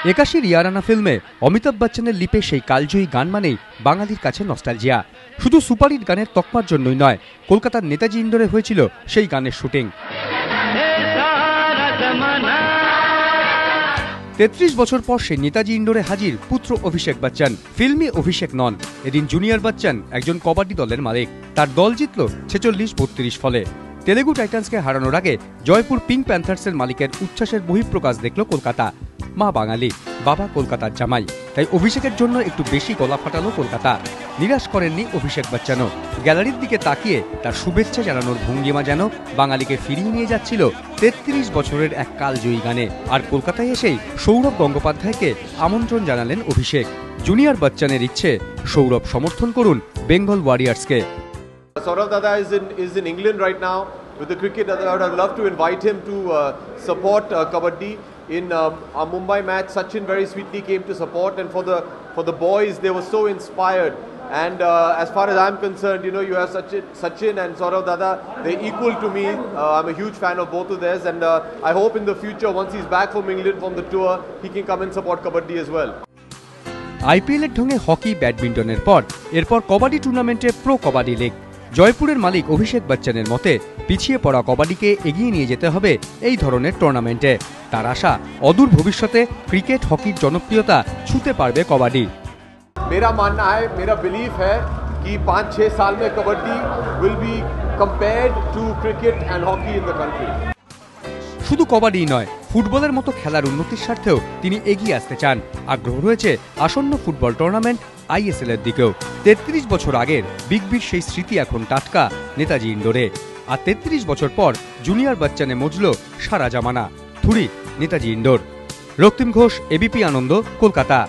81 ইয়ারানা ফিল্মে অমিতাভ বচ্চনের লিপে সেই কালজয়ী গান মানেই বাঙালির কাছে নস্টালজিয়া। শুধু সুপারহিট গানের তকমার জন্যই নয়, কলকাতার নেতাজি ইন্ডোরে হয়েছিল সেই গানের শুটিং। 33 বছর পর সেই নেতাজি ইন্ডোরে হাজির পুত্র অভিষেক বচ্চন। ফিল্মি অভিষেক নন, এদিন জুনিয়র বচ্চন একজন কবাডি দলের মালিক। তার দল জিতল 46-32 ফলে। তেলেগু টাইটান্সকে হারানোর আগে জয়পুর পিঙ্ক প্যান্থার্সের মালিকের উচ্ছ্বাসের বহিঃপ্রকাশ দেখল কলকাতা। মা বাঙালি, বাবা কলকাতার জামাই, তাই অভিষেকের জন্য একটু বেশি গলা ফাটালো কলকাতা। নিরাশ করেননি অভিষেক বচ্চনও। গ্যালারির দিকে তাকিয়ে তার শুভেচ্ছা জানানোর ভঙ্গিমা যেন বাঙালিকে ফিরিয়ে নিয়ে যাচ্ছিল 33 বছরের এক কালজয়ী গানে। আর কলকাতায় এসেই সৌরভ গঙ্গোপাধ্যায়কে আমন্ত্রণ জানালেন অভিষেক। জুনিয়র বচ্চনের ইচ্ছে, সৌরভ সমর্থন করুন Bengal ওয়ারিয়ার্সকে। Saurav Dada is in England right now with the cricket. I would have loved to invite him to support Kabaddi in our Mumbai match. Sachin very sweetly came to support, and for the boys, they were so inspired. And as far as I'm concerned, you know, you have Sachin and Saurav Dada. They're equal to me. I'm a huge fan of both of theirs, and I hope in the future, once he's back from England from the tour, he can come and support Kabaddi as well. IPL এর ঢঙে hockey, ব্যাডমিন্টনের পর এরপর কবাডি টুর্নামেন্টে pro kabaddi league. জয়পুরের মালিক অভিষেক বচ্চনের মতে পিছিয়ে পড়া কবাডিকে এগিয়ে নিয়ে যেতে হবে এই ধরনের টুর্নামেন্টে। তার আশা, অদূর ভবিষ্যতে ক্রিকেট হকির জনপ্রিয়তা ছুঁতে পারবে কবাডি। मेरा मानना है, मेरा बिलीफ है कि 5-6 साल में kabaddi will be compared to cricket and hockey in the country. শুধু কবাডি নয়, ফুটবলের মতো খেলার উন্নতির স্বার্থেও তিনি এগিয়ে আসতে চান। আগ্রহ রয়েছে আসন্ন ফুটবল টুর্নামেন্ট ISL এর দিকেও। 33 বছর আগের বিগ বির সেই স্মৃতি এখন টাটকা নেতাজি ইন্ডোরে। আর 33 বছর পর জুনিয়র বচ্চনে মজল সারা জামানা। থুড়ি নেতাজি ইন্ডোর। রক্তিম ঘোষ, ABP আনন্দ, কলকাতা।